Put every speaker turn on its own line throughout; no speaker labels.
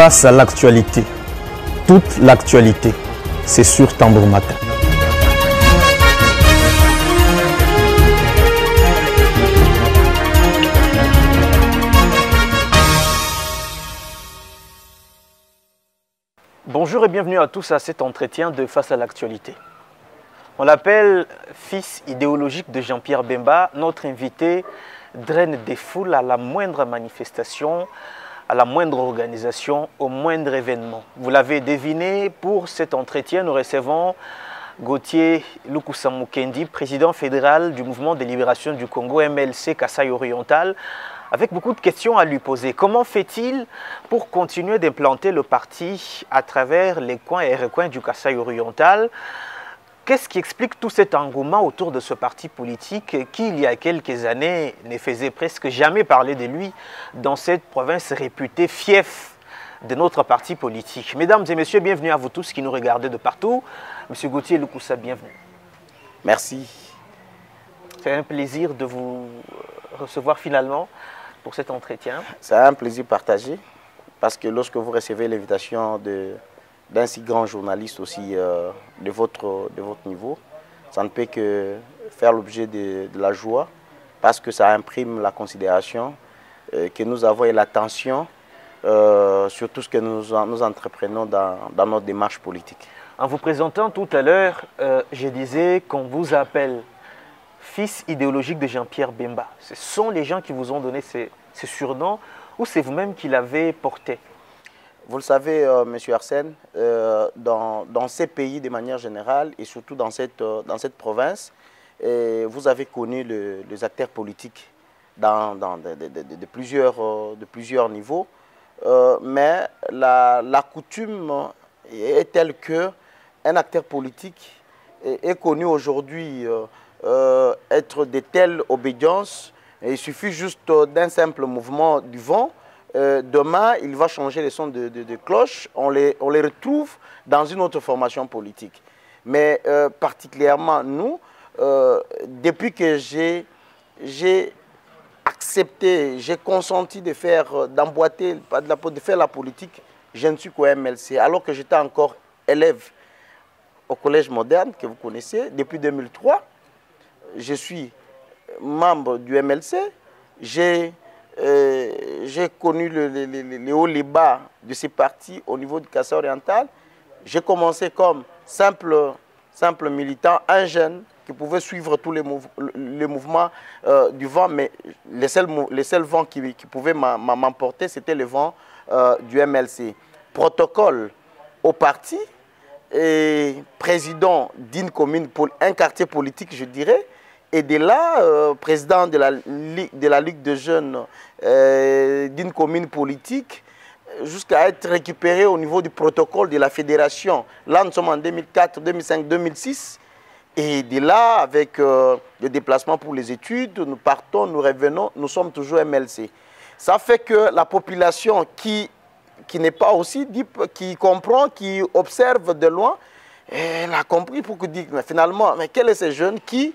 Face à l'actualité, toute l'actualité, c'est sur Tambour Matin.
Bonjour et bienvenue à tous à cet entretien de Face à l'actualité. On l'appelle fils idéologique de Jean-Pierre Bemba. Notre invité draine des foules à la moindre manifestation, à la moindre organisation, au moindre événement. Vous l'avez deviné, pour cet entretien, nous recevons Gauthier Lukusa Mukendi, président fédéral du Mouvement de libération du Congo, MLC Kasaï Oriental, avec beaucoup de questions à lui poser. Comment fait-il pour continuer d'implanter le parti à travers les coins et recoins du Kasaï Oriental? Qu'est-ce qui explique tout cet engouement autour de ce parti politique qui, il y a quelques années, ne faisait presque jamais parler de lui dans cette province réputée fief de notre parti politique? Mesdames et messieurs, bienvenue à vous tous qui nous regardez de partout. Monsieur Gauthier Lukusa, bienvenue.
Merci.
C'est un plaisir de vous recevoir finalement pour cet entretien.
C'est un plaisir partagé parce que lorsque vous recevez l'invitation d'un si grand journaliste aussi de votre niveau, ça ne peut que faire l'objet de la joie parce que ça imprime la considération que nous avons et l'attention sur tout ce que nous entreprenons dans notre démarche politique.
En vous présentant tout à l'heure, je disais qu'on vous appelle fils idéologique de Jean-Pierre Bemba. Ce sont les gens qui vous ont donné ces surnoms ou c'est vous-même qui l'avez porté?
Vous le savez, Monsieur Arsène, dans ces pays de manière générale et surtout dans cette province, vous avez connu les acteurs politiques de plusieurs niveaux, mais la coutume est telle qu'un acteur politique est connu aujourd'hui être de telle obédience, et il suffit juste d'un simple mouvement du vent. Demain, il va changer les sons de cloche, on les retrouve dans une autre formation politique. Mais particulièrement nous, depuis que j'ai accepté, j'ai consenti de faire la politique, je ne suis qu'au MLC. Alors que j'étais encore élève au collège moderne, que vous connaissez, depuis 2003, je suis membre du MLC, j'ai connu les hauts, les bas de ces partis au niveau du Kasaï Oriental. J'ai commencé comme simple militant, un jeune qui pouvait suivre tous les mouvements du vent, mais les seuls vents qui pouvaient m'emporter, c'était le vent du MLC. Protocole au parti et président d'une commune, un quartier politique, je dirais. Et de là, président de la Ligue de jeunes d'une commune politique, jusqu'à être récupéré au niveau du protocole de la fédération. Là, nous sommes en 2004, 2005, 2006. Et de là, avec le déplacement pour les études, nous partons, nous revenons, nous sommes toujours MLC. Ça fait que la population qui n'est pas aussi deep, qui comprend, qui observe de loin, elle a compris pour que dire, mais finalement, mais quels sont ces jeunes qui,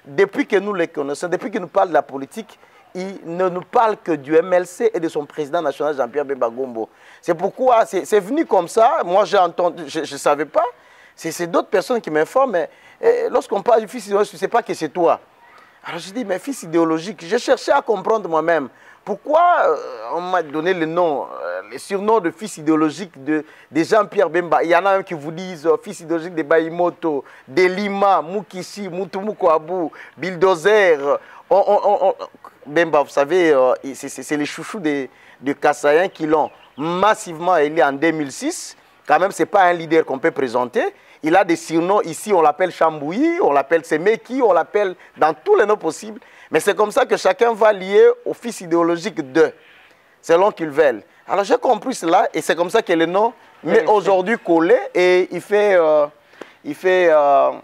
depuis que nous les connaissons, depuis qu'ils nous parlent de la politique, ils ne nous parlent que du MLC et de son président national Jean-Pierre Bemba Gombo. C'est pourquoi c'est venu comme ça. Moi, j'ai entendu, je ne savais pas. C'est d'autres personnes qui m'informent. Mais lorsqu'on parle du fils idéologique, je ne sais pas que c'est toi. Alors je dis, mais fils idéologique, j'ai cherché à comprendre moi-même. Pourquoi on m'a donné le nom, le surnom de fils idéologique de Jean-Pierre Bemba? Il y en a un qui vous disent fils idéologique de Bayimoto, de Lima, Mukishi, Mutumuko Abou, Bulldozer. Bemba, vous savez, c'est les chouchous de Kasaïens qui l'ont massivement élu en 2006. Quand même, ce n'est pas un leader qu'on peut présenter. Il a des surnoms ici, on l'appelle Chambouyi, on l'appelle Semeki, on l'appelle dans tous les noms possibles. Mais c'est comme ça que chacun va lier au fils idéologique de, selon qu'ils veulent. Alors j'ai compris cela et c'est comme ça que le nom m'est aujourd'hui collé et il fait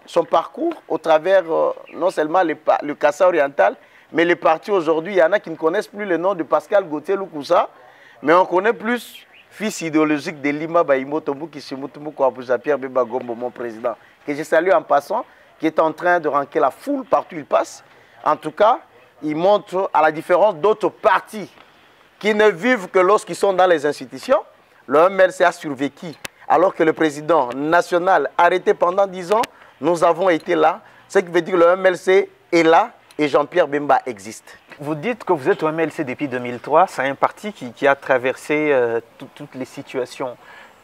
son parcours au travers non seulement le Kasaï Oriental, mais les partis aujourd'hui, il y en a qui ne connaissent plus le nom de Pascal Gauthier Lukusa, mais on connaît plus fils idéologique de Lima Bayimoto Mukishi Mutumuko Abou Jean-Pierre Bemba Gombo, mon président, que je salue en passant, qui est en train de ranquer la foule partout où il passe. En tout cas, il montre, à la différence d'autres partis qui ne vivent que lorsqu'ils sont dans les institutions, le MLC a survécu. Alors que le président national arrêté pendant 10 ans, nous avons été là. Ce qui veut dire que le MLC est là et Jean-Pierre Bemba existe.
Vous dites que vous êtes au MLC depuis 2003. C'est un parti qui a traversé toutes les situations,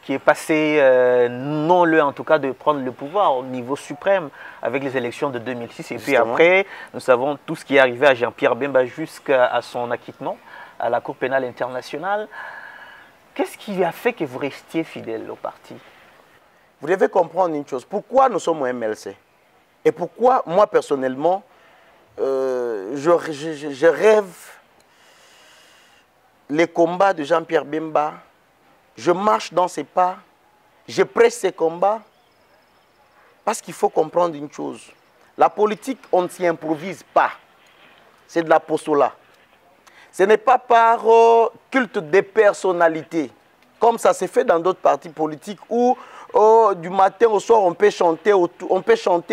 qui est passé, non le en tout cas, de prendre le pouvoir au niveau suprême avec les élections de 2006. Et puis après, nous savons tout ce qui est arrivé à Jean-Pierre Bemba jusqu'à son acquittement à la Cour pénale internationale. Qu'est-ce qui a fait que vous restiez fidèle au parti?
Vous devez comprendre une chose. Pourquoi nous sommes au MLC? Et pourquoi, moi personnellement, je rêve les combats de Jean-Pierre Bemba. Je marche dans ses pas, je prêche ses combats, parce qu'il faut comprendre une chose. La politique, on ne s'y improvise pas. C'est de l'apostolat. Ce n'est pas par culte des personnalités, comme ça s'est fait dans d'autres partis politiques, où du matin au soir, on peut chanter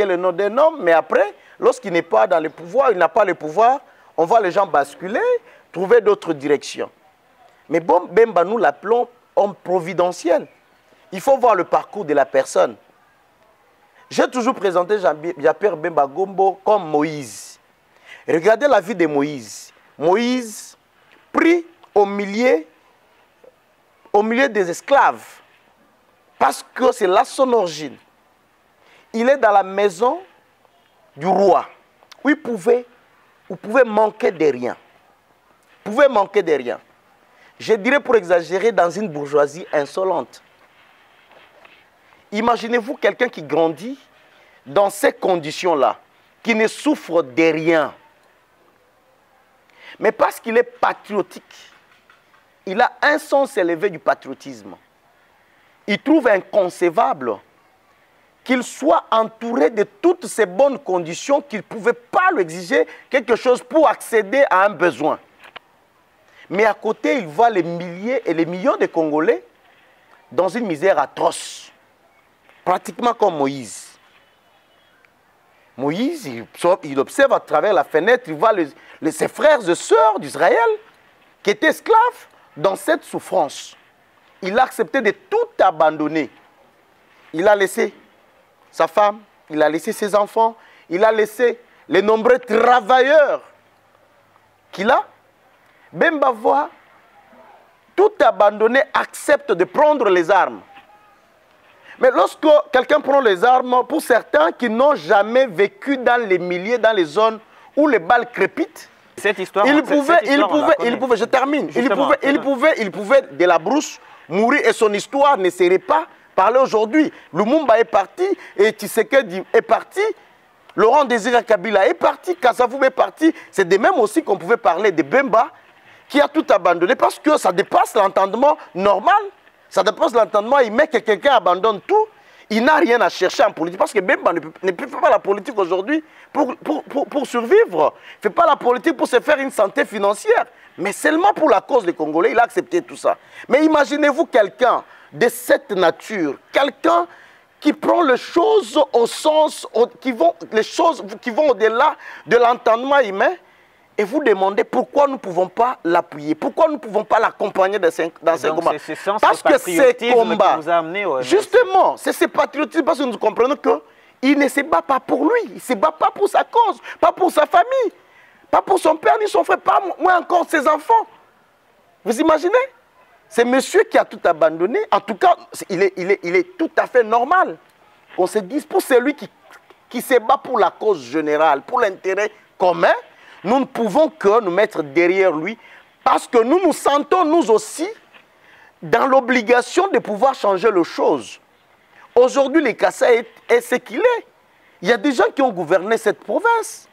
le nom d'un homme, mais après, lorsqu'il n'est pas dans le pouvoir, il n'a pas le pouvoir, on voit les gens basculer, trouver d'autres directions. Mais bon, Bemba, nous l'appelons homme providentiel. Il faut voir le parcours de la personne. J'ai toujours présenté Jean-Pierre Bemba Gombo comme Moïse. Regardez la vie de Moïse. Moïse, pris au milieu des esclaves, parce que c'est là son origine. Il est dans la maison du roi, où il pouvait manquer de rien. Il pouvait manquer de rien. Je dirais, pour exagérer, dans une bourgeoisie insolente. Imaginez-vous quelqu'un qui grandit dans ces conditions-là, qui ne souffre de rien. Mais parce qu'il est patriotique, il a un sens élevé du patriotisme. Il trouve inconcevable qu'il soit entouré de toutes ces bonnes conditions qu'il ne pouvait pas lui exiger quelque chose pour accéder à un besoin. Mais à côté, il voit les milliers et les millions de Congolais dans une misère atroce. Pratiquement comme Moïse. Moïse, il observe à travers la fenêtre, il voit ses frères et sœurs d'Israël qui étaient esclaves dans cette souffrance. Il a accepté de tout abandonner. Il a laissé sa femme, il a laissé ses enfants, il a laissé les nombreux travailleurs qu'il a. Bemba voit tout abandonner, accepte de prendre les armes. Mais lorsque quelqu'un prend les armes, pour certains qui n'ont jamais vécu dans les milliers, dans les zones où les balles crépitent,
cette histoire,
il pouvait, je termine, il pouvait de la brousse mourir et son histoire ne serait pas parlée aujourd'hui. Lumumba est parti et Tshisekedi est parti, Laurent Désiré Kabila est parti, Kassavou est parti. C'est de même aussi qu'on pouvait parler de Bemba qui a tout abandonné parce que ça dépasse l'entendement normal. Ça dépasse l'entendement, il met que quelqu'un abandonne tout. Il n'a rien à chercher en politique parce que Bemba ne fait pas la politique aujourd'hui pour survivre. Il ne fait pas la politique pour se faire une santé financière, mais seulement pour la cause des Congolais, il a accepté tout ça. Mais imaginez-vous quelqu'un de cette nature, quelqu'un qui prend les choses au sens, les choses qui vont au-delà de l'entendement humain, et vous demandez pourquoi nous ne pouvons pas l'appuyer, pourquoi nous ne pouvons pas l'accompagner dans ces combats. Parce que ces combats, justement, c'est ce patriotisme, parce que nous comprenons qu'il ne se bat pas pour lui, il ne se bat pas pour sa cause, pas pour sa famille, pas pour son père ni son frère, pas moins encore ses enfants. Vous imaginez? C'est monsieur qui a tout abandonné, en tout cas, il est tout à fait normal. On se dit, pour celui qui se bat pour la cause générale, pour l'intérêt commun, nous ne pouvons que nous mettre derrière lui parce que nous nous sentons, nous aussi, dans l'obligation de pouvoir changer les choses. Aujourd'hui, le Kassai est ce qu'il est. Il y a des gens qui ont gouverné cette province.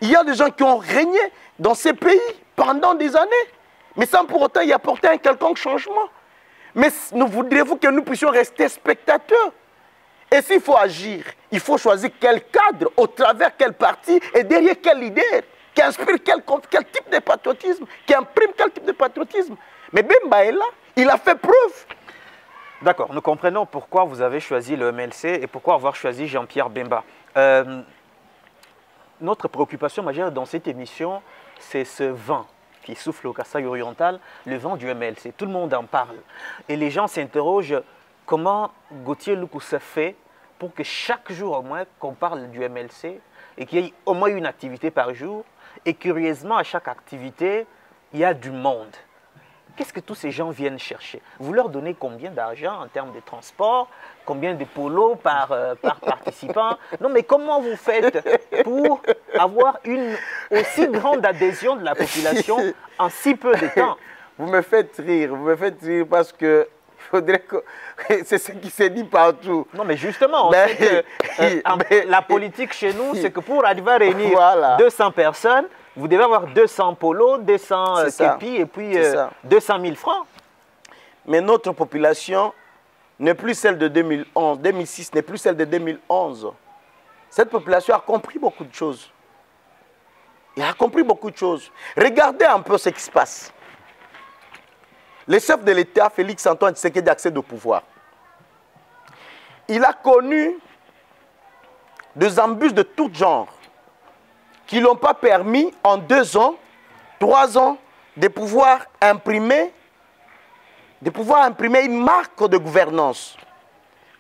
Il y a des gens qui ont régné dans ces pays pendant des années, mais sans pour autant y apporter un quelconque changement. Mais voudriez-vous que nous puissions rester spectateurs? Et s'il faut agir, il faut choisir quel cadre, au travers quel parti et derrière quel leader, qui inspire quel type de patriotisme, qui imprime quel type de patriotisme. Mais Bemba est là, il a fait preuve.
D'accord, nous comprenons pourquoi vous avez choisi le MLC et pourquoi avoir choisi Jean-Pierre Bemba. Notre préoccupation majeure dans cette émission, c'est ce vent qui souffle au Kasaï oriental, le vent du MLC. Tout le monde en parle. Et les gens s'interrogent comment Gauthier Loukoussa fait pour que chaque jour au moins qu'on parle du MLC et qu'il y ait au moins une activité par jour. Et curieusement, à chaque activité, il y a du monde. Qu'est-ce que tous ces gens viennent chercher? Vous leur donnez combien d'argent en termes de transport? Combien de polos par participant? Non, mais comment vous faites pour avoir une aussi grande adhésion de la population en si peu de temps?
Vous me faites rire parce que faudrait que... c'est ce qui s'est dit partout.
Non, mais justement, on sait que la politique chez nous, c'est que pour arriver à réunir
voilà.
200 personnes, vous devez avoir 200 polos, 200 képis et puis 200 000 francs.
Mais notre population n'est plus celle de 2011, 2006, n'est plus celle de 2011. Cette population a compris beaucoup de choses. Il a compris beaucoup de choses. Regardez un peu ce qui se passe. Le chef de l'État, Félix Antoine Tshisekedi, accède au pouvoir. Il a connu des embûches de tout genre qui ne l'ont pas permis en 2 ans, 3 ans, de pouvoir imprimer une marque de gouvernance.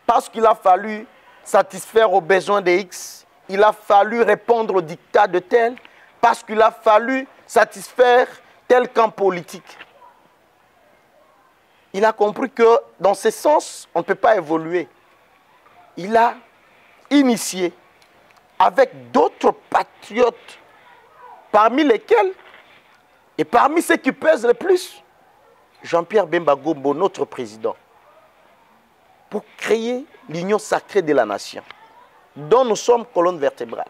Parce qu'il a fallu satisfaire aux besoins des X, il a fallu répondre aux dictats de tel, parce qu'il a fallu satisfaire tel camp politique. Il a compris que dans ce sens, on ne peut pas évoluer. Il a initié avec d'autres patriotes, parmi lesquels, et parmi ceux qui pèsent le plus, Jean-Pierre Bemba Gombo, notre président, pour créer l'union sacrée de la nation, dont nous sommes colonne vertébrale.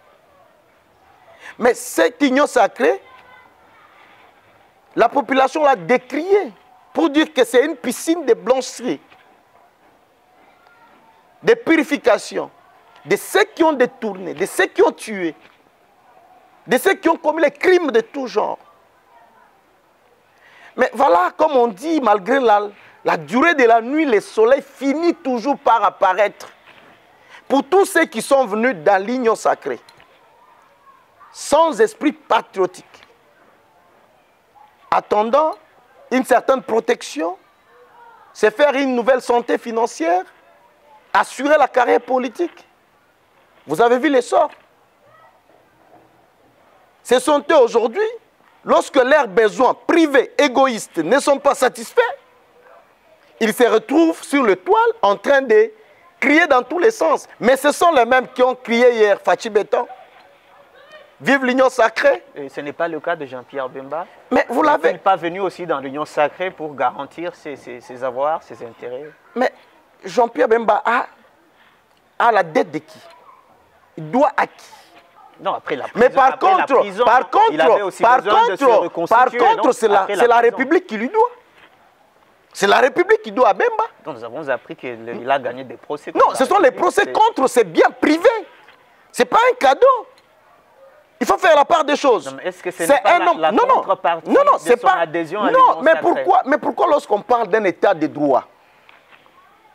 Mais cette union sacrée, la population l'a décriée pour dire que c'est une piscine de blancherie, de purification, de ceux qui ont détourné, de ceux qui ont tué, de ceux qui ont commis les crimes de tout genre. Mais voilà, comme on dit, malgré la durée de la nuit, le soleil finit toujours par apparaître. Pour tous ceux qui sont venus dans l'union sacrée, sans esprit patriotique, attendant une certaine protection, se faire une nouvelle santé financière, assurer la carrière politique. Vous avez vu les sorts. Ce sont eux aujourd'hui, lorsque leurs besoins privés, égoïstes ne sont pas satisfaits, ils se retrouvent sur le toile en train de crier dans tous les sens. Mais ce sont les mêmes qui ont crié hier, Fachi Béton. Vive l'union sacrée.
Et ce n'est pas le cas de Jean-Pierre Bemba.
Mais vous l'avez.
Il n'est pas venu aussi dans l'union sacrée pour garantir ses avoirs, ses intérêts.
Mais Jean-Pierre Bemba a la dette de qui? Il doit à qui?
Non, après la prison.
Mais par contre, c'est la République qui lui doit. C'est la République qui doit à Bemba.
Donc nous avons appris qu'il a gagné des procès.
Non, ce sont les procès contre ses biens privés. Ce n'est pas un cadeau. Il faut faire la part des choses.
Est-ce que c'est pas la contrepartie de son adhésion à l'union sacrée?
Mais pourquoi lorsqu'on parle d'un état de droit,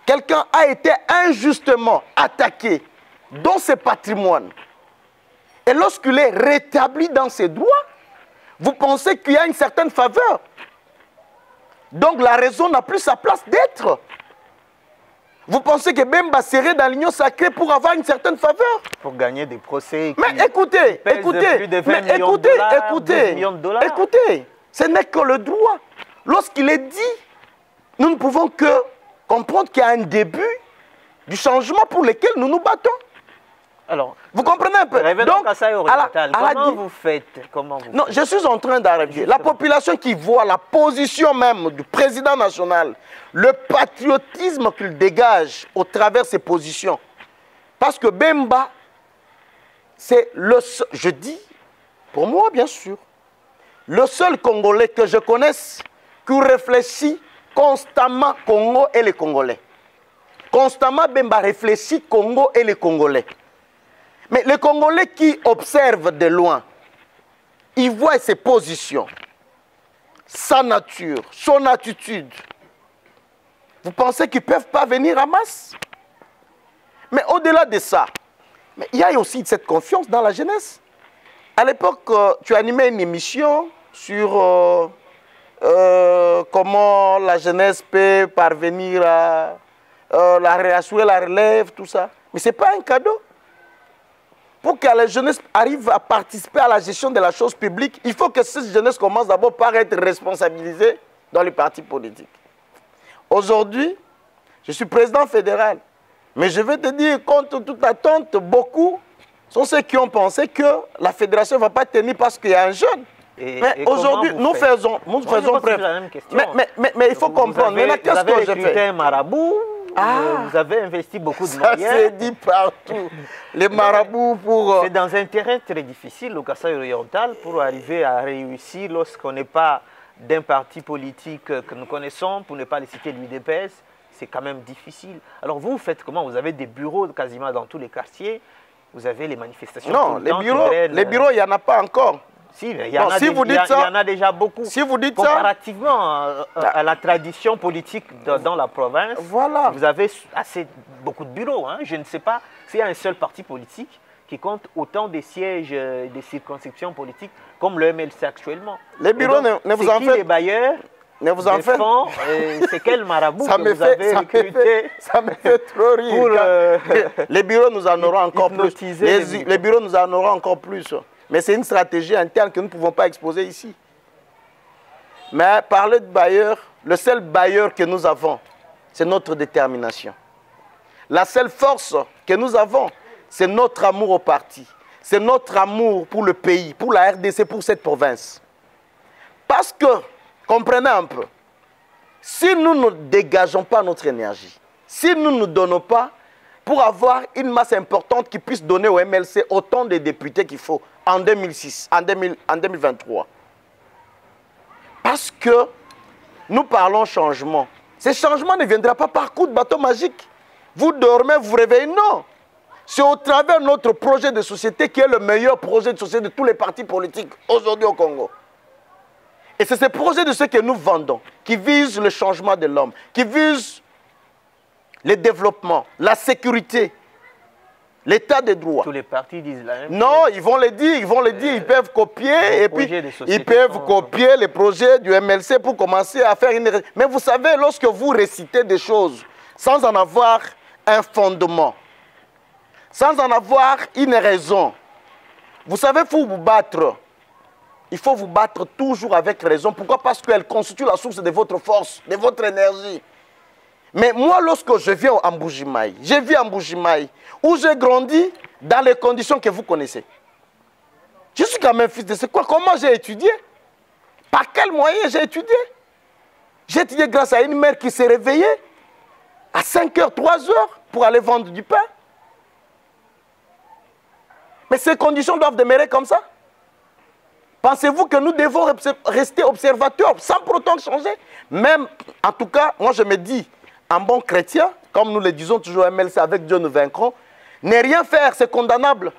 quelqu'un a été injustement attaqué dans ses patrimoines, et lorsqu'il est rétabli dans ses droits, vous pensez qu'il y a une certaine faveur? Donc la raison n'a plus sa place d'être. Vous pensez que Bemba serait dans l'union sacrée pour avoir une certaine faveur?
Pour gagner des procès.
Mais écoutez, ce n'est que le droit. Lorsqu'il est dit, nous ne pouvons que comprendre qu'il y a un début du changement pour lequel nous nous battons.
Alors,
vous comprenez un peu?
Donc, comment vous faites?
Non, je suis en train d'arriver. La population qui voit la position même du président national, le patriotisme qu'il dégage au travers de ses positions. Parce que Bemba, c'est le seul, je dis, pour moi bien sûr, le seul Congolais que je connaisse qui réfléchit constamment Congo et les Congolais. Constamment Bemba réfléchit Congo et les Congolais. Mais les Congolais qui observent de loin, ils voient ses positions, sa nature, son attitude. Vous pensez qu'ils ne peuvent pas venir à masse? Mais au-delà de ça, il y a aussi cette confiance dans la jeunesse. À l'époque, tu animais une émission sur comment la jeunesse peut parvenir à assurer la relève, tout ça. Mais ce n'est pas un cadeau. Pour que la jeunesse arrive à participer à la gestion de la chose publique, il faut que cette jeunesse commence d'abord par être responsabilisée dans les partis politiques. Aujourd'hui, je suis président fédéral. Mais je vais te dire, contre toute attente, beaucoup sont ceux qui ont pensé que la fédération ne va pas tenir parce qu'il y a un jeune. Mais aujourd'hui, nous faisons preuve. Mais il faut comprendre. Maintenant, qu'est-ce que je fais?
Un marabout, vous avez investi beaucoup de moyens.
Ça s'est dit partout. Les marabouts pour...
C'est dans un terrain très difficile, le Kasaï oriental, pour arriver à réussir lorsqu'on n'est pas d'un parti politique que nous connaissons, pour ne pas les citer l'UDPS, c'est quand même difficile. Alors vous faites comment? Vous avez des bureaux quasiment dans tous les quartiers, vous avez les manifestations.
Non, les bureaux, il n'y en a pas encore.
Si, il y en a déjà beaucoup.
Si vous dites
comparativement à la tradition politique dans la province,
voilà.
Vous avez beaucoup de bureaux. Hein. Je ne sais pas s'il y a un seul parti politique qui compte autant de sièges, des circonscriptions politiques comme le MLC actuellement.
Les bureaux, ne vous en faites.
Les bailleurs,
ne vous en faites.
C'est quel marabout que vous avez recruté?
Ça me fait trop rire. Les bureaux, nous en aurons encore plus. Les bureaux, nous en aurons encore plus. Mais c'est une stratégie interne que nous ne pouvons pas exposer ici. Mais parler de bailleurs, le seul bailleur que nous avons, c'est notre détermination. La seule force que nous avons, c'est notre amour au parti. C'est notre amour pour le pays, pour la RDC, pour cette province. Parce que, comprenez un peu, si nous ne dégageons pas notre énergie, si nous ne nous donnons pas pour avoir une masse importante qui puisse donner au MLC autant de députés qu'il faut en 2023. Parce que nous parlons changement. Ce changement ne viendra pas par coup de bateau magique. Vous dormez, vous vous réveillez, non. C'est au travers de notre projet de société qui est le meilleur projet de société de tous les partis politiques aujourd'hui au Congo. Et c'est ce projet de ce que nous vendons, qui vise le changement de l'homme, qui vise le développement, la sécurité, l'état de droit.
Tous les partis disent la même chose.
Non, ils vont le dire, ils peuvent copier et puis ils peuvent copier les projets du MLC pour commencer à faire une... Mais vous savez, lorsque vous récitez des choses sans en avoir un fondement, sans en avoir une raison, vous savez, pour vous battre, il faut vous battre toujours avec raison. Pourquoi? Parce qu'elle constitue la source de votre force, de votre énergie. Mais moi, lorsque je viens en Mbuji-Mayi, j'ai vu en Mbuji-Mayi, où j'ai grandi dans les conditions que vous connaissez. Je suis quand même fils de c'est quoi? Comment j'ai étudié? Par quels moyens j'ai étudié? J'ai étudié grâce à une mère qui s'est réveillée à 5 h, 3 h pour aller vendre du pain. Mais ces conditions doivent demeurer comme ça? Pensez-vous que nous devons rester observateurs sans pour autant changer? Même, en tout cas, moi je me dis, un bon chrétien, comme nous le disons toujours à MLC, avec Dieu nous vaincrons, ne rien faire, c'est condamnable.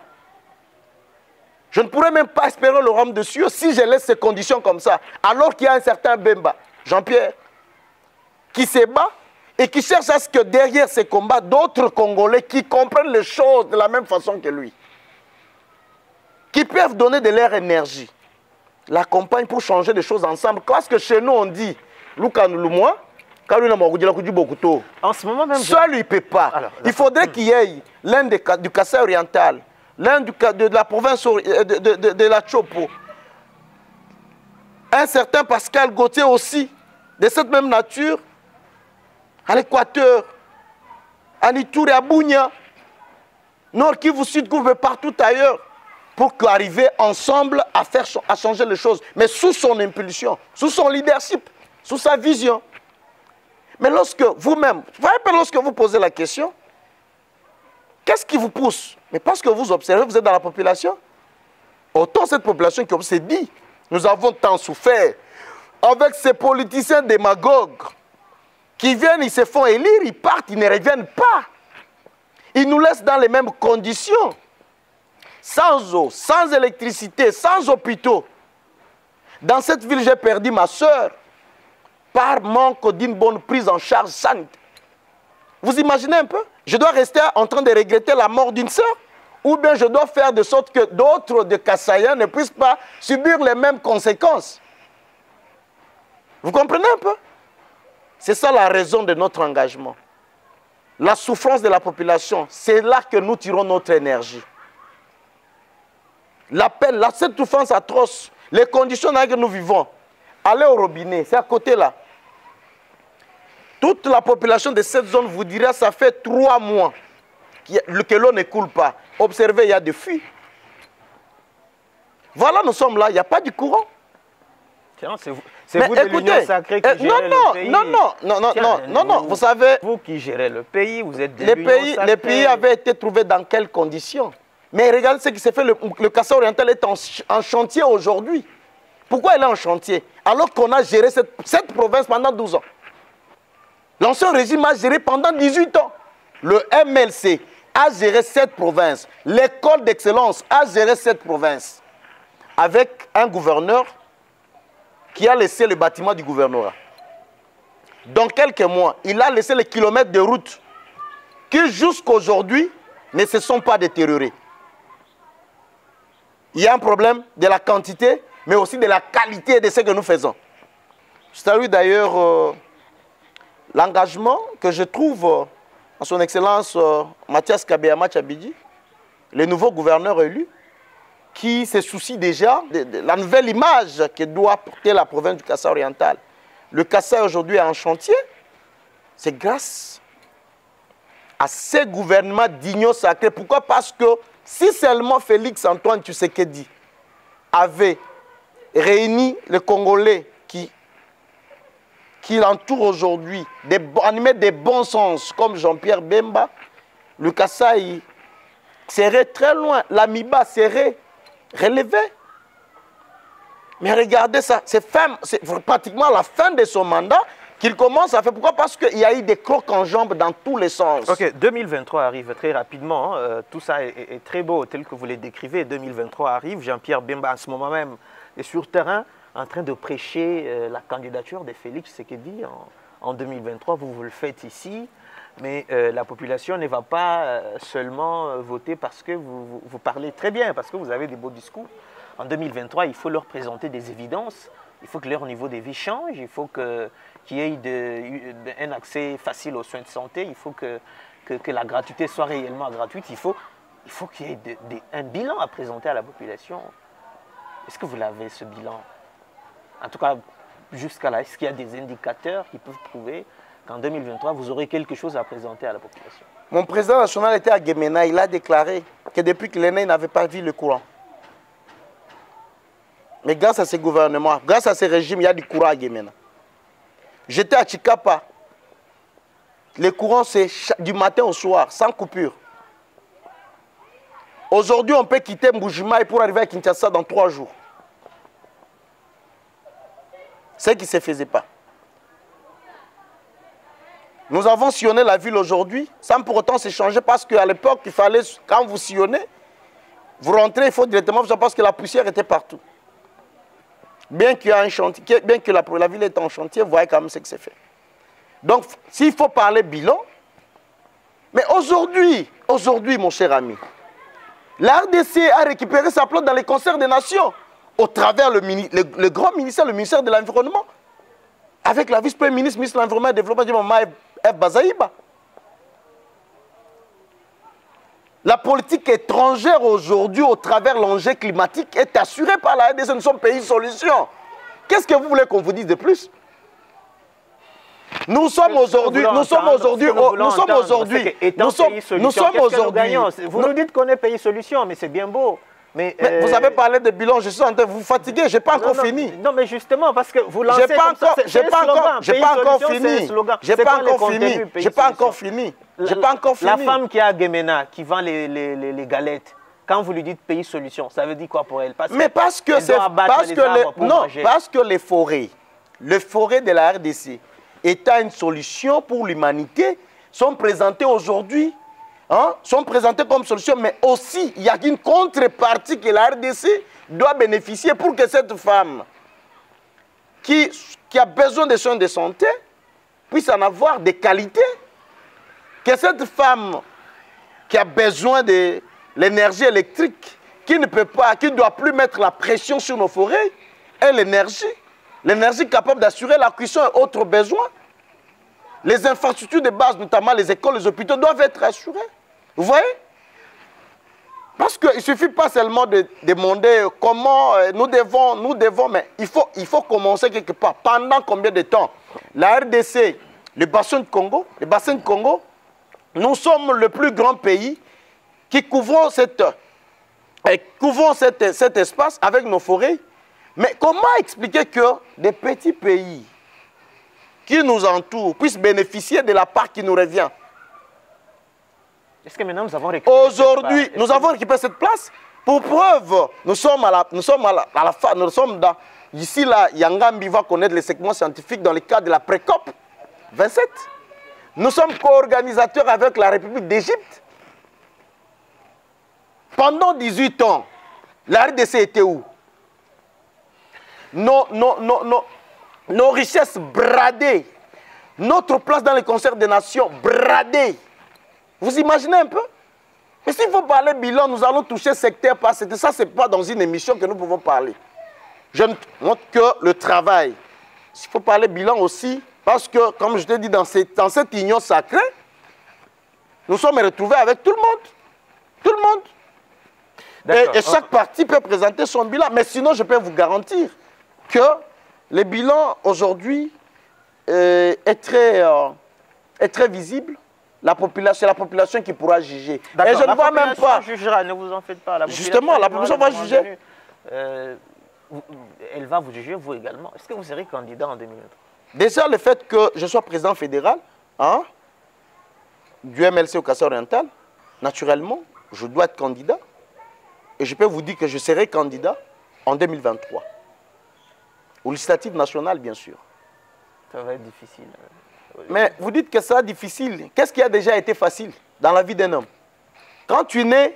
Je ne pourrais même pas espérer le royaume de cieux si je laisse ces conditions comme ça. Alors qu'il y a un certain Bemba, Jean-Pierre, qui se bat et qui cherche à ce que derrière ces combats, d'autres Congolais qui comprennent les choses de la même façon que lui, qui peuvent donner de leur énergie, l'accompagnent pour changer les choses ensemble. Parce que chez nous on dit, Lukanouloumoua,
en ce moment même,
seul il ne peut pas. Alors, il faudrait qu'il y ait l'un du Kasaï oriental, l'un de la province de la Chopo, un certain Pascal Gauthier aussi, de cette même nature, à l'Équateur, à Nitouri, à Bounia, Nord Kivu, Sud Kivu, partout ailleurs, pour arriver ensemble à changer les choses, mais sous son impulsion, sous son leadership, sous sa vision. Mais lorsque vous-même, lorsque vous posez la question, qu'est-ce qui vous pousse? Mais parce que vous observez, vous êtes dans la population. Autant cette population qui s'est dit, nous avons tant souffert avec ces politiciens démagogues qui viennent, ils se font élire, ils partent, ils ne reviennent pas. Ils nous laissent dans les mêmes conditions. Sans eau, sans électricité, sans hôpitaux. Dans cette ville, j'ai perdu ma soeur par manque d'une bonne prise en charge sanitaire. Vous imaginez un peu? Je dois rester en train de regretter la mort d'une soeur ou bien je dois faire de sorte que d'autres de Kasaïa ne puissent pas subir les mêmes conséquences. Vous comprenez un peu? C'est ça la raison de notre engagement. La souffrance de la population, c'est là que nous tirons notre énergie. La peine, cette souffrance atroce, les conditions dans lesquelles nous vivons. Allez au robinet, c'est à côté là. Toute la population de cette zone vous dira ça fait 3 mois que l'eau ne coule pas. Observez, il y a des fuites. Voilà, nous sommes là, il n'y a pas du courant.
C'est vous de l'Union sacrée qui gérez le pays.
Non, vous savez...
Vous qui gérez le pays, vous êtes de
l'Union sacrée. Les pays avaient été trouvés dans quelles conditions? Mais regardez ce qui s'est fait, le Kasaï oriental est en chantier aujourd'hui. Pourquoi il est en chantier? Alors qu'on a géré cette province pendant 12 ans. L'ancien régime a géré pendant 18 ans. Le MLC a géré cette province. L'école d'excellence a géré cette province. Avec un gouverneur qui a laissé le bâtiment du gouvernorat. Dans quelques mois, il a laissé les kilomètres de route qui jusqu'à aujourd'hui ne se sont pas détériorés. Il y a un problème de la quantité, mais aussi de la qualité de ce que nous faisons. Je salue d'ailleurs l'engagement que je trouve en son excellence Mathias Kabeyama Tchabidji, le nouveau gouverneur élu, qui se soucie déjà de la nouvelle image que doit porter la province du Kasaï oriental. Le Kasaï aujourd'hui est en chantier. C'est grâce à ces gouvernements d'union sacrée. Pourquoi? Parce que si seulement Félix Antoine Tshisekedi avait réuni les Congolais qui l'entourent aujourd'hui, animés de bon sens comme Jean-Pierre Bemba, le Kasaï serait très loin. L'Amiba serait relevé. Mais regardez ça, c'est pratiquement à la fin de son mandat qu'il commence à faire. Pourquoi? Parce qu'il y a eu des crocs en jambes dans tous les sens.
Ok, 2023 arrive très rapidement. Tout ça est très beau tel que vous le décrivez. 2023 arrive. Jean-Pierre Bemba, en ce moment même, est sur terrain en train de prêcher la candidature de Félix Tshisekedi en 2023. Vous le faites ici. Mais la population ne va pas seulement voter parce que vous parlez très bien, parce que vous avez des beaux discours. En 2023, il faut leur présenter des évidences. Il faut que leur niveau de vie change. Il faut qu'il y ait un accès facile aux soins de santé. Il faut que la gratuité soit réellement gratuite. Il faut qu'il y ait un bilan à présenter à la population. Est-ce que vous l'avez, ce bilan? En tout cas, jusqu'à là, est-ce qu'il y a des indicateurs qui peuvent prouver qu'en 2023, vous aurez quelque chose à présenter à la population?
Mon président national était à Gemena. Il a déclaré que depuis qu'il est né, il n'avait pas vu le courant. Mais grâce à ces gouvernements, grâce à ces régimes, il y a du courant à Gemena. J'étais à Chikapa. Le courant, c'est du matin au soir, sans coupure. Aujourd'hui, on peut quitter Mbujimaï pour arriver à Kinshasa dans 3 jours. Ce qui ne se faisait pas. Nous avons sillonné la ville aujourd'hui, sans pour autant se changer, parce qu'à l'époque, il fallait, quand vous sillonnez, vous rentrez, il faut directement, parce que la poussière était partout. Bien qu'il y ait un chantier, bien que la ville est en chantier, vous voyez quand même ce que c'est fait. Donc, s'il faut parler bilan, mais aujourd'hui, mon cher ami, la RDC a récupéré sa place dans les concerts des nations, au travers le grand ministère, le ministère de l'Environnement, avec la vice-première ministre, ministre de l'Environnement et du Développement, F. Bazaïba. La politique étrangère aujourd'hui, au travers de l'enjeu climatique, est assurée par la RDC. Nous sommes pays solution. Qu'est-ce que vous voulez qu'on vous dise de plus? Nous sommes aujourd'hui, vous
nous dites qu'on est pays solution, mais c'est bien beau. Mais
vous avez parlé de bilan, je suis en train de vous fatiguer, je n'ai pas encore fini.
Non, mais justement, parce que vous lancez comme ça, c'est
pas encore fini. J'ai pas encore fini.
La femme qui est à Gemena, qui vend les galettes, quand vous lui dites pays solution, ça veut dire quoi pour elle?
Parce que les forêts de la RDC étant une solution pour l'humanité, sont présentées aujourd'hui, sont présentées comme solution, mais aussi il y a une contrepartie que la RDC doit bénéficier pour que cette femme qui a besoin de soins de santé puisse en avoir des qualités. Que cette femme qui a besoin de l'énergie électrique qui ne peut pas, qui ne doit plus mettre la pression sur nos forêts est l'énergie capable d'assurer la cuisson et autres besoins. Les infrastructures de base, notamment les écoles, les hôpitaux, doivent être assurées. Vous voyez? Parce qu'il ne suffit pas seulement de demander comment nous devons, mais il faut commencer quelque part. Pendant combien de temps? La RDC, le bassin de Congo, nous sommes le plus grand pays qui couvrons cet espace avec nos forêts. Mais comment expliquer que des petits pays qui nous entourent puissent bénéficier de la part qui nous revient?
Est-ce que maintenant nous avons récupéré
aujourd'hui, nous avons récupéré cette place? Pour preuve, nous sommes dans, ici là, Yangambi va connaître les segments scientifiques dans le cadre de la pré-COP 27. Nous sommes co-organisateurs avec la République d'Égypte. Pendant 18 ans, la RDC était où? Nos richesses bradées, notre place dans le concert des nations bradée. Vous imaginez un peu? Mais s'il faut parler bilan, nous allons toucher secteur par secteur. Ça, ce n'est pas dans une émission que nous pouvons parler. Je ne montre que le travail. Il faut parler bilan aussi, parce que, comme je t'ai dit, dans cette union sacrée, nous sommes retrouvés avec tout le monde. Tout le monde. Et chaque parti peut présenter son bilan. Mais sinon, je peux vous garantir que le bilan aujourd'hui est très visible. C'est la population qui pourra juger. Et je ne vois même pas.
Jugera, ne vous en faites pas.
Justement, la population va juger.
Elle va vous juger, vous également. Est-ce que vous serez candidat en 2023?
Déjà, le fait que je sois président fédéral du MLC au Kassai oriental, naturellement, je dois être candidat. Et je peux vous dire que je serai candidat en 2023. Aux législatives nationales, bien sûr.
Ça va être difficile.
Mais vous dites que ça va être difficile. Qu'est-ce qui a déjà été facile dans la vie d'un homme? Quand tu nais,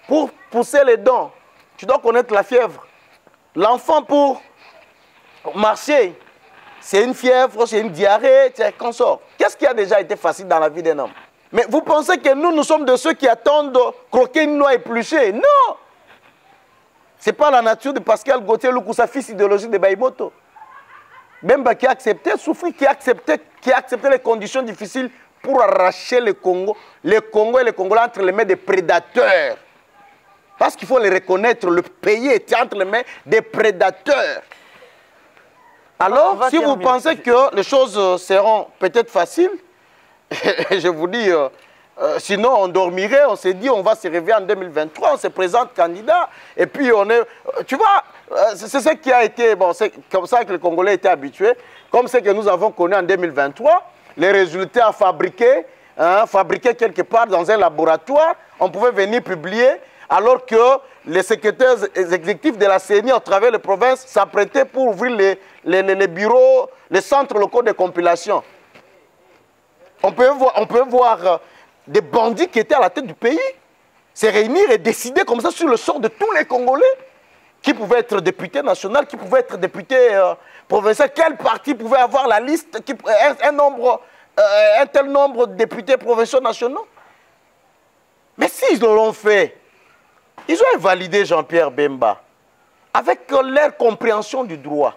pour pousser les dents, tu dois connaître la fièvre. L'enfant, pour marcher, c'est une fièvre, c'est une diarrhée, c'est un consort. Qu'est-ce qui a déjà été facile dans la vie d'un homme? Mais vous pensez que nous sommes de ceux qui attendent croquer une noix épluchée? Non! Ce n'est pas la nature de Pascal Gauthier Lukusa, fils idéologique de Baïmoto. Bemba qui a accepté, souffrir, qui a accepté les conditions difficiles pour arracher le Congo et les Congolais entre les mains des prédateurs. Parce qu'il faut les reconnaître, le pays était entre les mains des prédateurs. Alors, si vous pensez que les choses seront peut-être faciles, je vous dis, sinon on dormirait, on s'est dit on va se réveiller en 2023, on se présente candidat, et puis on est... Tu vois, c'est ce qui a été... Bon, c'est comme ça que les Congolais étaient habitués, comme ce que nous avons connu en 2023, les résultats fabriqués quelque part dans un laboratoire, on pouvait venir publier, alors que les secrétaires exécutifs de la CENI à travers les provinces s'apprêtaient pour ouvrir les bureaux, les centres locaux de compilation. On peut voir des bandits qui étaient à la tête du pays se réunir et décider comme ça sur le sort de tous les Congolais, qui pouvaient être députés nationaux, qui pouvaient être députés provinciaux, quel parti pouvait avoir la liste, un tel nombre de députés provinciaux nationaux. Mais s'ils l'ont fait, ils ont invalidé Jean-Pierre Bemba avec leur compréhension du droit.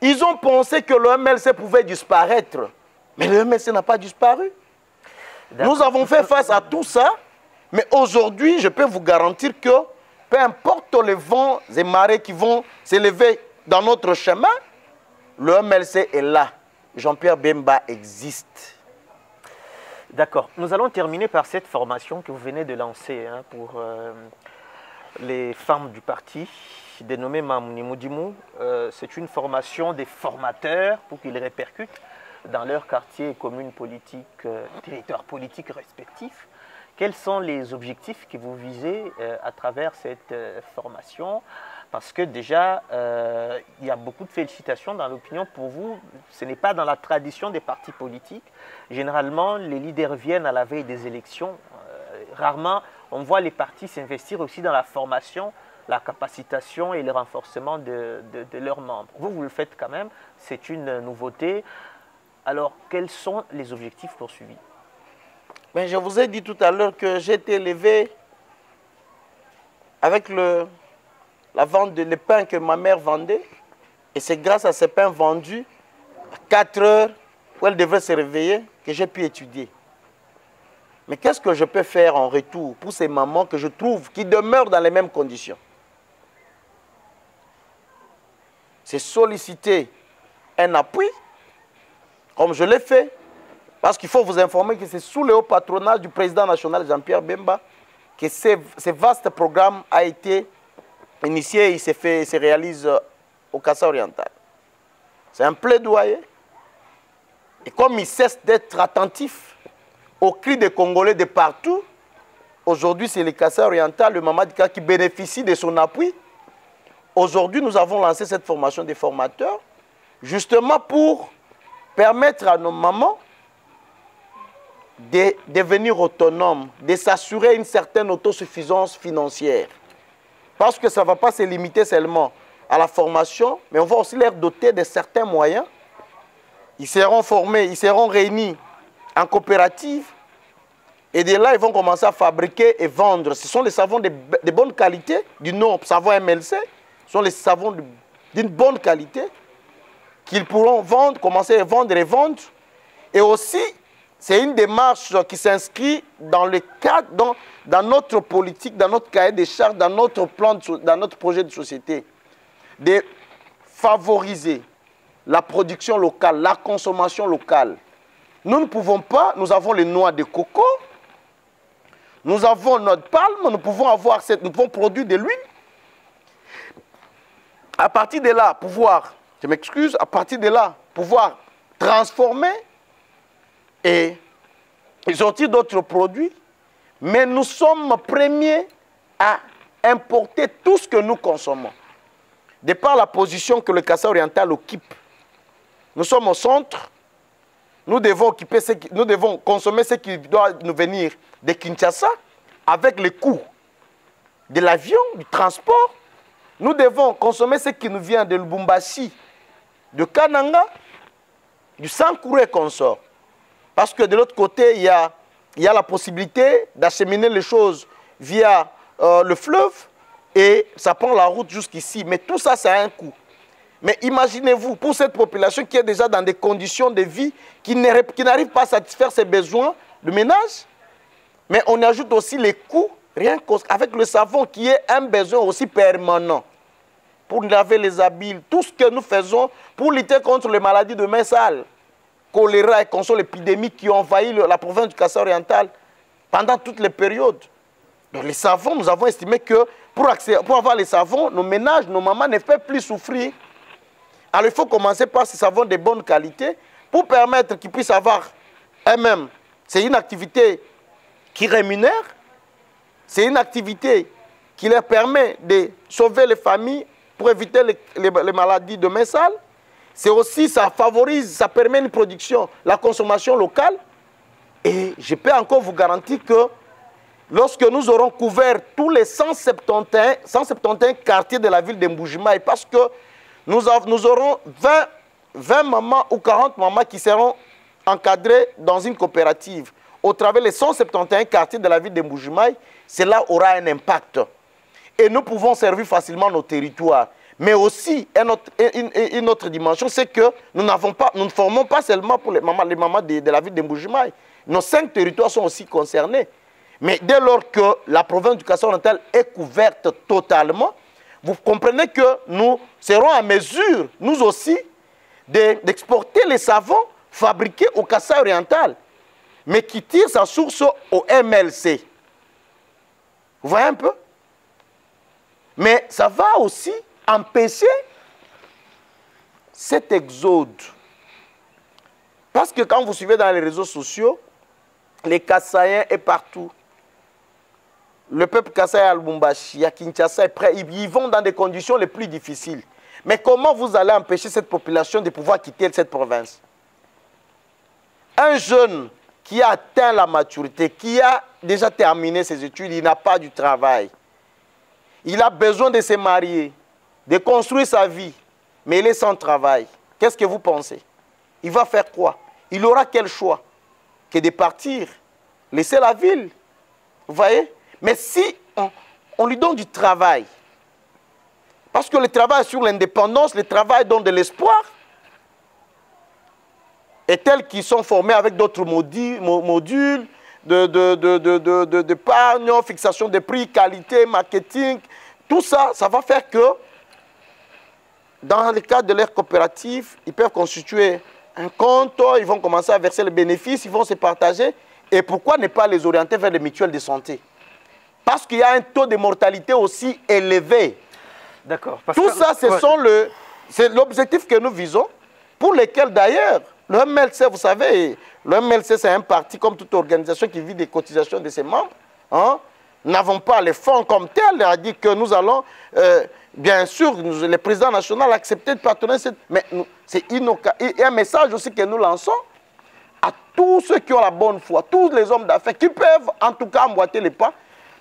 Ils ont pensé que le MLC pouvait disparaître, mais le MLC n'a pas disparu. Nous avons fait face à tout ça, mais aujourd'hui, je peux vous garantir que peu importe les vents et marées qui vont s'élever dans notre chemin, le MLC est là. Jean-Pierre Bemba existe.
D'accord. Nous allons terminer par cette formation que vous venez de lancer pour les femmes du parti, dénommée Mamouni Moudimou. C'est une formation des formateurs pour qu'ils répercutent dans leur quartier et communes politiques, territoires politiques respectifs. Quels sont les objectifs que vous visez à travers cette formation? Parce que déjà, il y a beaucoup de félicitations dans l'opinion pour vous. Ce n'est pas dans la tradition des partis politiques. Généralement, les leaders viennent à la veille des élections. Rarement, on voit les partis s'investir aussi dans la formation, la capacitation et le renforcement de leurs membres. Vous, vous le faites quand même. C'est une nouveauté. Alors, quels sont les objectifs poursuivis?
Mais je vous ai dit tout à l'heure que j'ai été élevé avec la vente des pains que ma mère vendait. Et c'est grâce à ces pains vendus, à 4 heures, où elle devrait se réveiller, que j'ai pu étudier. Mais qu'est-ce que je peux faire en retour pour ces mamans que je trouve qui demeurent dans les mêmes conditions? C'est solliciter un appui, comme je l'ai fait, parce qu'il faut vous informer que c'est sous le haut patronage du président national Jean-Pierre Bemba que ce vaste programme a été initié et il se réalise au Kassai oriental. C'est un plaidoyer. Et comme il cesse d'être attentif aux cris des Congolais de partout, aujourd'hui c'est le Kassai oriental, le Mamadika, qui bénéficie de son appui. Aujourd'hui, nous avons lancé cette formation des formateurs, justement pour permettre à nos mamans de devenir autonomes, de s'assurer une certaine autosuffisance financière. Parce que ça ne va pas se limiter seulement à la formation, mais on va aussi les doter de certains moyens. Ils seront formés, ils seront réunis en coopérative, et de là, ils vont commencer à fabriquer et vendre. Ce sont les savons de bonne qualité, du nom savon MLC. Ce sont les savons d'une bonne qualité qu'ils pourront vendre, commencer à vendre et vendre. Et aussi, c'est une démarche qui s'inscrit dans le cadre, dans notre politique, dans notre cahier des charges, dans notre plan, dans notre projet de société, de favoriser la production locale, la consommation locale. Nous ne pouvons pas, nous avons les noix de coco, nous avons notre palme, nous pouvons produire de l'huile. À partir de là, à partir de là, pouvoir transformer et sortir d'autres produits. Mais nous sommes premiers à importer tout ce que nous consommons. De par la position que le Kassai oriental occupe, nous sommes au centre, nous devons consommer ce qui doit nous venir de Kinshasa avec les coûts de l'avion, du transport. Nous devons consommer ce qui nous vient de Lubumbashi, de Kananga, du Sankouré consort. Parce que de l'autre côté, il y a la possibilité d'acheminer les choses via le fleuve et ça prend la route jusqu'ici. Mais tout ça, ça a un coût. Mais imaginez-vous, pour cette population qui est déjà dans des conditions de vie qui n'arrive pas à satisfaire ses besoins de ménage, mais on ajoute aussi les coûts, rien qu'avec le savon qui est un besoin aussi permanent. Pour laver les habits, tout ce que nous faisons pour lutter contre les maladies de main sale, choléra et contre l'épidémie qui ont envahi la province du Kassai oriental pendant toutes les périodes. Donc les savons, nous avons estimé que pour avoir les savons, nos ménages, nos mamans ne peuvent plus souffrir. Alors il faut commencer par ces savons de bonne qualité pour permettre qu'ils puissent avoir eux-mêmes. C'est une activité qui rémunère, c'est une activité qui leur permet de sauver les familles pour éviter les maladies de main sale. C'est aussi, ça favorise, ça permet une production, la consommation locale. Et je peux encore vous garantir que lorsque nous aurons couvert tous les 171 quartiers de la ville de Mbuji-Mayi, parce que nous aurons 20 mamans ou 40 mamans qui seront encadrées dans une coopérative au travers des 171 quartiers de la ville de Mbuji-Mayi, cela aura un impact. Et nous pouvons servir facilement nos territoires. Mais aussi, une autre dimension, c'est que nous ne formons pas seulement pour les mamans de la ville de Mbuji-Mayi. Nos 5 territoires sont aussi concernés. Mais dès lors que la province du Kassai oriental est couverte totalement, vous comprenez que nous serons en mesure, nous aussi, d'exporter les savons fabriqués au Kassai oriental, mais qui tirent sa source au MLC. Vous voyez un peu? Mais ça va aussi empêcher cet exode. Parce que quand vous suivez dans les réseaux sociaux, les Kassaïens est partout. Le peuple Kassai à Lubumbashi, à Kinshasa est prêt. Ils vont dans des conditions les plus difficiles. Mais comment vous allez empêcher cette population de pouvoir quitter cette province? Un jeune qui a atteint la maturité, qui a déjà terminé ses études, il n'a pas du travail. Il a besoin de se marier, de construire sa vie, mais il est sans travail. Qu'est-ce que vous pensez? Il va faire quoi? Il aura quel choix que de partir, laisser la ville? Vous voyez? Mais si on lui donne du travail. Parce que le travail sur l'indépendance, le travail donne de l'espoir. Et tels qu'ils sont formés avec d'autres modules d'épargne, fixation des prix, qualité, marketing, tout ça, ça va faire que dans le cadre de leur coopérative, ils peuvent constituer un compte, ils vont commencer à verser les bénéfices, ils vont se partager. Et pourquoi ne pas les orienter vers les mutuelles de santé? Parce qu'il y a un taux de mortalité aussi élevé.
D'accord.
Tout ça, c'est l'objectif que nous visons, pour lequel d'ailleurs, le MLC, vous savez, le MLC, c'est un parti comme toute organisation qui vit des cotisations de ses membres. Hein? Nous n'avons pas les fonds comme tel. Il a dit que nous allons, bien sûr, le président national a accepté de partenir. Mais c'est un message aussi que nous lançons à tous ceux qui ont la bonne foi, tous les hommes d'affaires qui peuvent en tout cas emboîter les pas,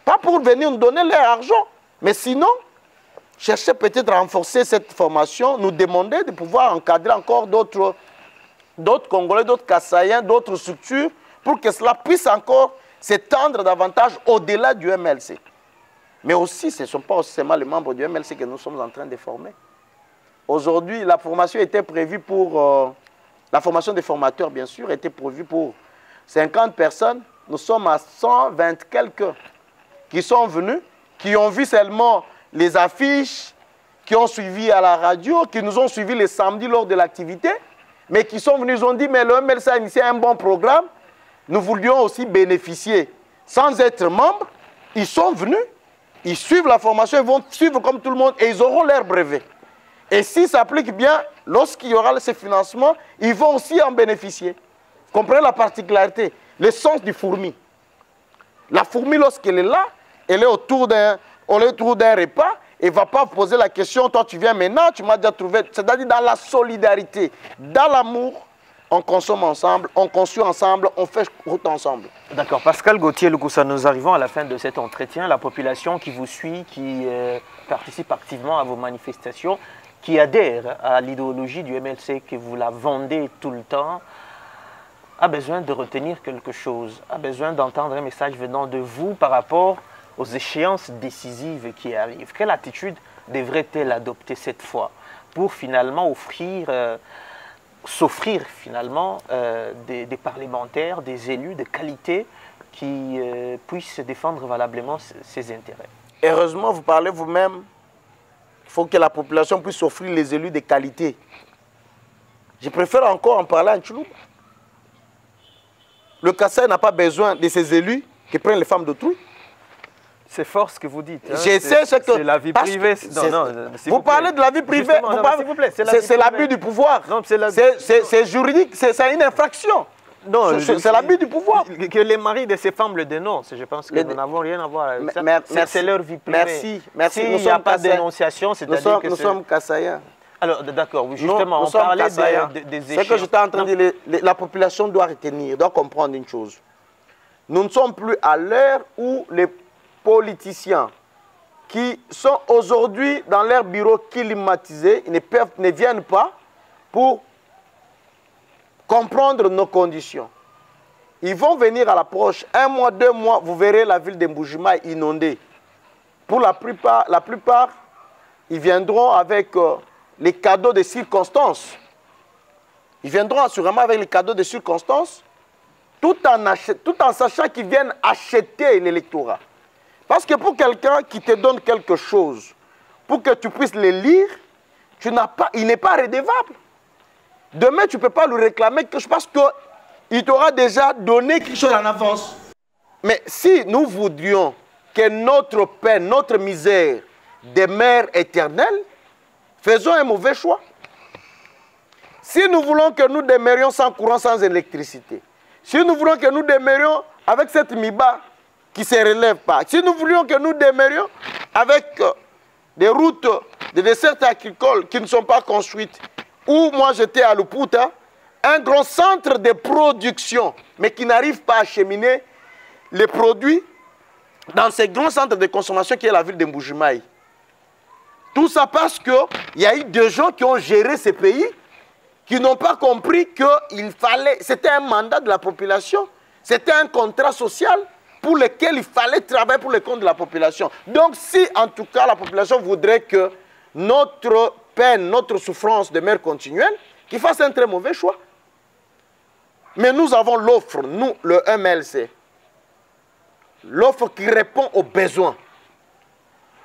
pas pour venir nous donner leur argent, mais sinon, chercher peut-être à renforcer cette formation, nous demander de pouvoir encadrer encore d'autres Congolais, d'autres Kassaïens, d'autres structures, pour que cela puisse encore s'étendre davantage au-delà du MLC. Mais aussi, ce ne sont pas seulement les membres du MLC que nous sommes en train de former. Aujourd'hui, la formation était prévue pour... la formation des formateurs, bien sûr, était prévue pour 50 personnes. Nous sommes à 120 quelques qui sont venus, qui ont vu seulement les affiches, qui ont suivi à la radio, qui nous ont suivis les samedis lors de l'activité, mais qui sont venus, ils ont dit, mais le MLC a initié un bon programme, nous voulions aussi bénéficier. Sans être membres, ils sont venus, ils suivent la formation, ils vont suivre comme tout le monde et ils auront leur brevet. Et s'ils s'appliquent bien, lorsqu'il y aura ces financements, ils vont aussi en bénéficier. Vous comprenez la particularité, l'essence du fourmi. La fourmi, lorsqu'elle est là, elle est autour d'un repas, et ne va pas poser la question, toi tu viens maintenant, tu m'as déjà trouvé. C'est-à-dire dans la solidarité, dans l'amour, on consomme ensemble, on construit ensemble, on fait route ensemble.
D'accord. Pascal Gauthier-Lukusa, nous arrivons à la fin de cet entretien. La population qui vous suit, qui participe activement à vos manifestations, qui adhère à l'idéologie du MLC, que vous la vendez tout le temps, a besoin de retenir quelque chose, a besoin d'entendre un message venant de vous par rapport aux échéances décisives qui arrivent. Quelle attitude devrait-elle adopter cette fois pour finalement s'offrir finalement des parlementaires, des élus de qualité qui puissent défendre valablement ses intérêts?
Heureusement, vous parlez vous-même, il faut que la population puisse offrir les élus de qualité. Je préfère encore en parler en Tchoulouba. Le Kassai n'a pas besoin de ces élus qui prennent les femmes d'autrui.
C'est fort ce que vous dites. Hein.
C'est
la vie privée.
Vous parlez de la vie privée. C'est l'abus du pouvoir. C'est juridique, c'est une infraction. C'est l'abus du pouvoir.
Que les maris de ces femmes le dénoncent. Je pense que nous n'avons rien à voir avec ça. C'est leur vie privée.
Merci.
S'il n'y a pas de dénonciation, c'est-à-dire que
nous sommes Kassaïens.
Alors, d'accord, oui, justement, on parlait des échéances.
C'est que j'étais en train de dire, la population doit retenir, doit comprendre une chose. Nous ne sommes plus à l'heure où les politiciens qui sont aujourd'hui dans leur bureau climatisé, ils ne viennent pas pour comprendre nos conditions. Ils vont venir à l'approche, 1 mois, 2 mois, vous verrez la ville de Mbuji-Mayi inondée. Pour la plupart, ils viendront avec les cadeaux de circonstances. Ils viendront assurément avec les cadeaux de circonstances, tout en sachant qu'ils viennent acheter l'électorat. Parce que pour quelqu'un qui te donne quelque chose, pour que tu puisses le lire, il n'est pas redevable. Demain, tu ne peux pas lui réclamer quelque chose parce qu'il t'aura déjà donné quelque chose en avance. Mais si nous voudrions que notre peine, notre misère demeure éternelle, faisons un mauvais choix. Si nous voulons que nous demeurions sans courant, sans électricité, si nous voulons que nous demeurions avec cette MIBA qui ne se relève pas, si nous voulions que nous demeurions avec des routes, des dessertes agricoles qui ne sont pas construites, où moi j'étais à Luputa, un grand centre de production, mais qui n'arrive pas à acheminer les produits dans ces grands centres de consommation qui est la ville de Mbuji-Mayi. Tout ça parce qu'il y a eu des gens qui ont géré ces pays, qui n'ont pas compris que c'était un mandat de la population, c'était un contrat social pour lesquels il fallait travailler pour le compte de la population. Donc si en tout cas la population voudrait que notre peine, notre souffrance demeure continuelle, qu'il fasse un très mauvais choix. Mais nous avons l'offre, nous, le MLC, l'offre qui répond aux besoins,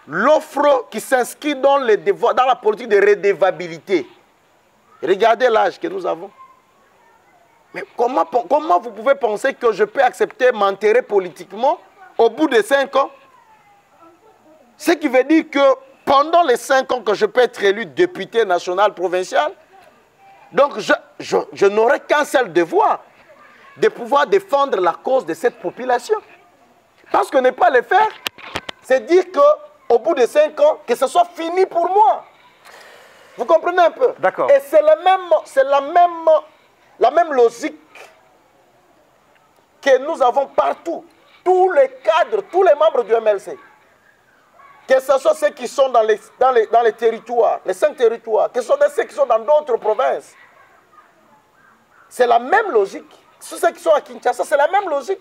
l'offre qui s'inscrit dans la politique de redevabilité. Regardez l'âge que nous avons. Mais comment vous pouvez penser que je peux accepter m'enterrer politiquement au bout de 5 ans? Ce qui veut dire que pendant les 5 ans que je peux être élu député national, provincial, donc je n'aurai qu'un seul devoir, de pouvoir défendre la cause de cette population. Parce que ne pas le faire, c'est dire qu'au bout de 5 ans, que ce soit fini pour moi. Vous comprenez un peu?
D'accord.
Et c'est la même logique que nous avons partout. Tous les cadres, tous les membres du MLC. Que ce soit ceux qui sont dans les territoires, les 5 territoires, que ce soit ceux qui sont dans d'autres provinces. C'est la même logique. Ceux qui sont à Kinshasa, c'est la même logique.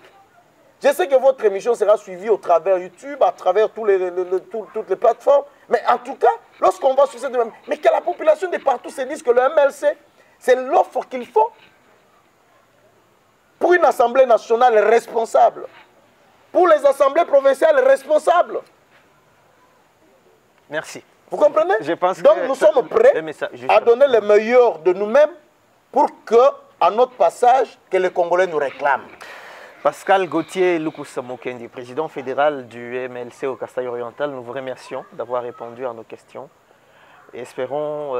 Je sais que votre émission sera suivie au travers YouTube, à travers toutes les plateformes. Mais en tout cas, lorsqu'on va sur cette... Mais que la population de partout se dise que le MLC, c'est l'offre qu'il faut pour une assemblée nationale responsable, pour les assemblées provinciales responsables.
Merci.
Vous comprenez?
Je pense
Donc
que
nous sommes prêts à donner le meilleur de nous-mêmes pour que, à notre passage, que les Congolais nous réclament.
Pascal Gauthier Lukusa Mokendi, président fédéral du MLC au Kasaï oriental, nous vous remercions d'avoir répondu à nos questions et espérons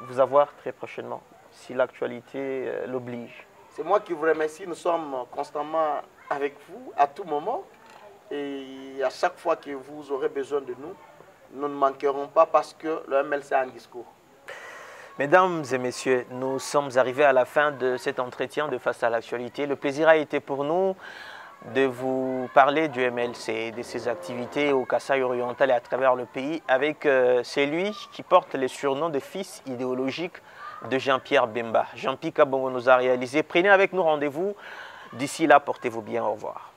vous avoir très prochainement, si l'actualité l'oblige.
C'est moi qui vous remercie, nous sommes constamment avec vous à tout moment et à chaque fois que vous aurez besoin de nous, nous ne manquerons pas parce que le MLC a un discours.
Mesdames et messieurs, nous sommes arrivés à la fin de cet entretien de Face à l'actualité. Le plaisir a été pour nous de vous parler du MLC, de ses activités au Kasaï oriental et à travers le pays avec celui qui porte le surnom de fils idéologique de Jean-Pierre Bemba. Jean-Pierre Kabongo nous a réalisé. Prenez avec nous rendez-vous. D'ici là, portez-vous bien. Au revoir.